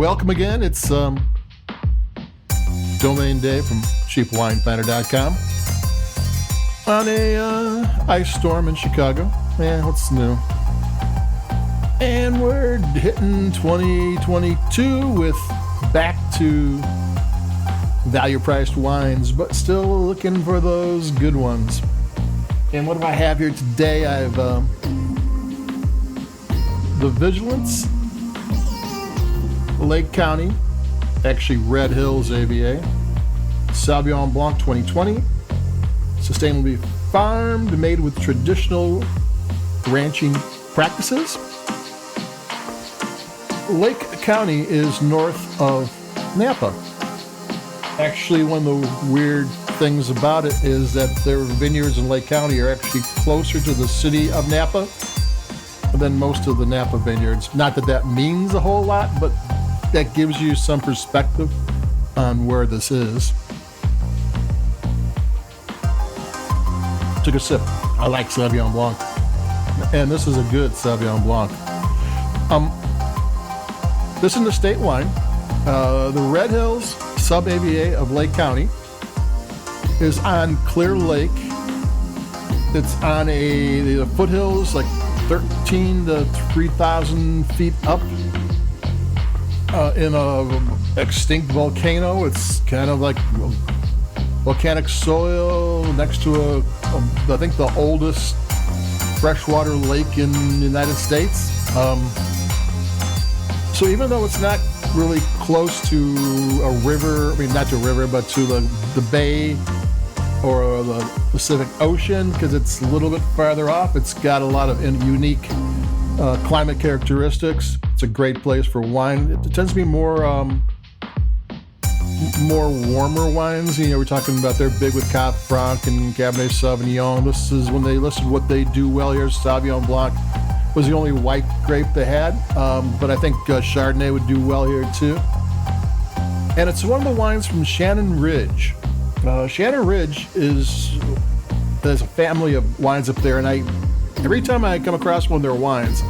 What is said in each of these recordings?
Welcome again. It's Domain Day from CheapWineFinder.com on a ice storm in Chicago. Yeah, what's new? And we're hitting 2022 with back to value-priced wines, but still looking for those good ones. And what do I have here today? I have the Vigilance, Lake County, actually Red Hills AVA, Sauvignon Blanc 2020, sustainably farmed, made with traditional ranching practices. Lake County is north of Napa. Actually, one of the weird things about it is that their vineyards in Lake County are actually closer to the city of Napa than most of the Napa vineyards. Not that that means a whole lot, but that gives you some perspective on where this is. Took a sip. I like Sauvignon Blanc. And this is a good Sauvignon Blanc. This is an estate wine. The Red Hills Sauv AVA of Lake County is on Clear Lake. It's on the foothills, like 13 to 3,000 feet up in a extinct volcano. It's kind of like volcanic soil next to I think the oldest freshwater lake in the United States. So even though it's not really close to a river, I mean not to a river, but to the bay or the Pacific Ocean, because it's a little bit farther off, it's got a lot of unique climate characteristics. It's a great place for wine. It tends to be more warmer wines. You know, we're talking about they're big with Cab Franc and Cabernet Sauvignon. This is when they listed what they do well here. Sauvignon Blanc was the only white grape they had, but I think Chardonnay would do well here too. And it's one of the wines from Shannon Ridge. Shannon Ridge there's a family of wines up there, and every time I come across one of their wines,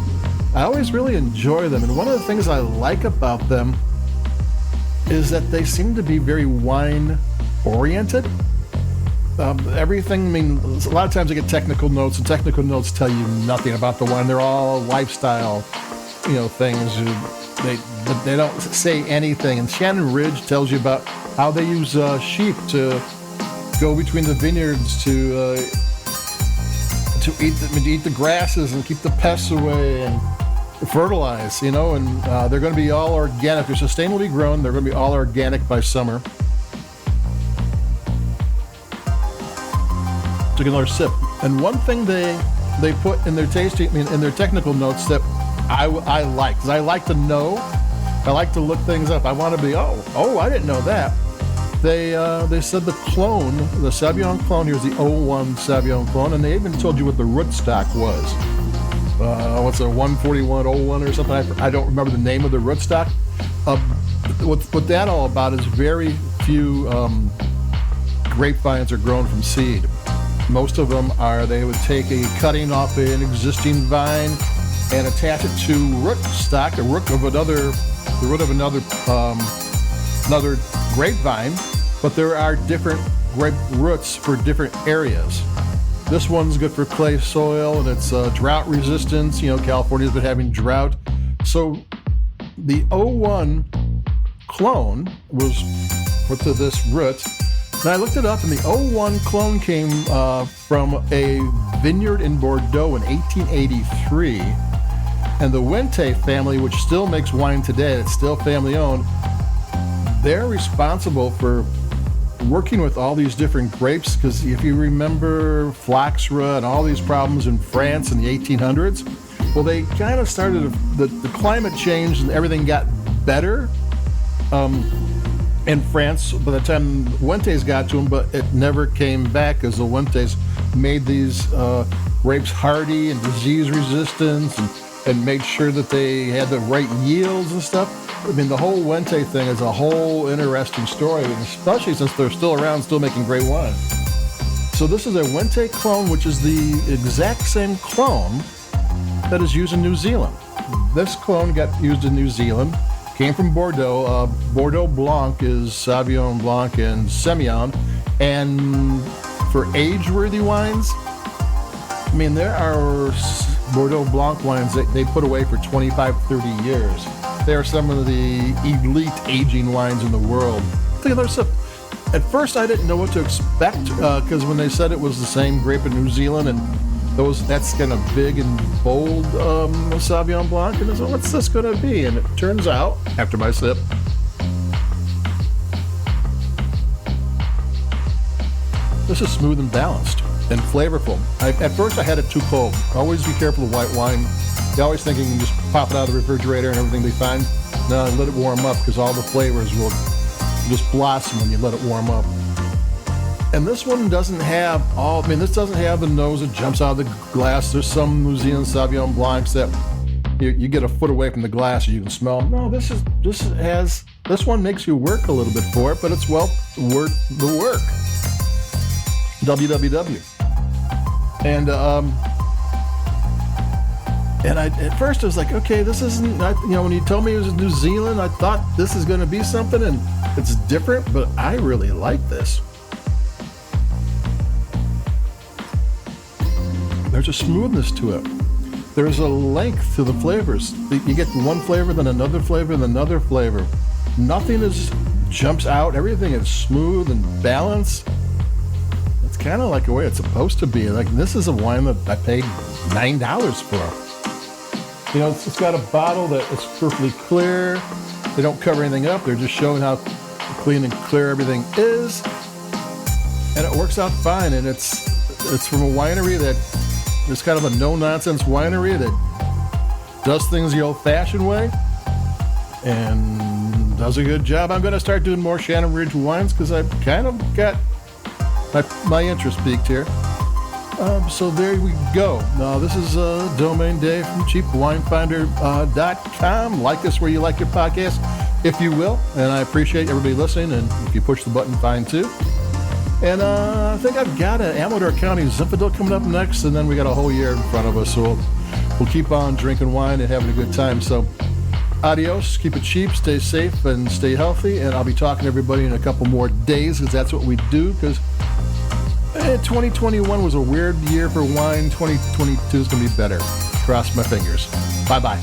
I always really enjoy them. And one of the things I like about them is that they seem to be very wine-oriented. Everything, I mean, a lot of times I get technical notes, and technical notes tell you nothing about the wine. They're all lifestyle, things. They don't say anything. And Shannon Ridge tells you about how they use sheep to go between the vineyards to eat the grasses and keep the pests away and fertilize, and they're going to be all organic. They're sustainably grown. They're going to be all organic by summer. Took another sip. And one thing they put in their tasting, in their technical notes that I like, because I like to know, I like to look things up. I want to be, I didn't know that. They said the clone, the Sauvignon clone, here's the 01 Sauvignon clone, and they even told you what the rootstock was. What's a 14101 or something? I don't remember the name of the rootstock. What that all about is very few grapevines are grown from seed. Most of them they would take a cutting off an existing vine and attach it to rootstock, the root of another grapevine, but there are different grape roots for different areas. This one's good for clay soil, and it's drought resistance. California's been having drought. So the 01 clone was put to this root. And I looked it up, and the 01 clone came from a vineyard in Bordeaux in 1883. And the Wente family, which still makes wine today, it's still family owned, they're responsible for working with all these different grapes, because if you remember phylloxera and all these problems in France in the 1800s, well, they kind of started, the climate changed and everything got better in France by the time Wentes got to them, but it never came back, as the Wentes made these grapes hardy and disease resistant and made sure that they had the right yields and stuff. The whole Wente thing is a whole interesting story, especially since they're still around, still making great wine. So this is a Wente clone, which is the exact same clone that is used in New Zealand. This clone got used in New Zealand, Came from Bordeaux. Bordeaux Blanc is Sauvignon Blanc and Semillon. And for age-worthy wines, I mean, there are Bordeaux Blanc wines that they put away for 25, 30 years. They are some of the elite aging wines in the world. At first, I didn't know what to expect because when they said it was the same grape in New Zealand and that's kind of big and bold Sauvignon Blanc, and I said, what's this going to be? And it turns out, after my sip, this is smooth and balanced and flavorful. At first, I had it too cold. Always be careful of white wine. You're always thinking you can just pop it out of the refrigerator and everything will be fine. No, let it warm up because all the flavors will just blossom when you let it warm up. And this one doesn't have this doesn't have the nose that jumps out of the glass. There's some New Zealand Sauvignon Blancs that you get a foot away from the glass and you can smell. No, this one makes you work a little bit for it, but it's well worth the work. www. And at first I was like, okay, this isn't, when you told me it was New Zealand, I thought this is going to be something and it's different, but I really like this. There's a smoothness to it. There's a length to the flavors. You get one flavor, then another flavor, then another flavor. Nothing jumps out. Everything is smooth and balanced. It's kind of like the way it's supposed to be. Like, this is a wine that I paid $9 for. It's got a bottle that is perfectly clear. They don't cover anything up. They're just showing how clean and clear everything is. And it works out fine. And it's from a winery that is kind of a no-nonsense winery that does things the old-fashioned way and does a good job. I'm going to start doing more Shannon Ridge wines because I've kind of got my interest peaked here. So there we go. Now, this is Domain Day from cheapwinefinder.com. Like us where you like your podcast, if you will. And I appreciate everybody listening. And if you push the button, fine too. And I think I've got an Amador County Zinfandel coming up next. And then we got a whole year in front of us. So we'll keep on drinking wine and having a good time. So adios. Keep it cheap. Stay safe and stay healthy. And I'll be talking to everybody in a couple more days because that's what we do. Because 2021 was a weird year for wine. 2022 is going to be better. Cross my fingers. Bye-bye.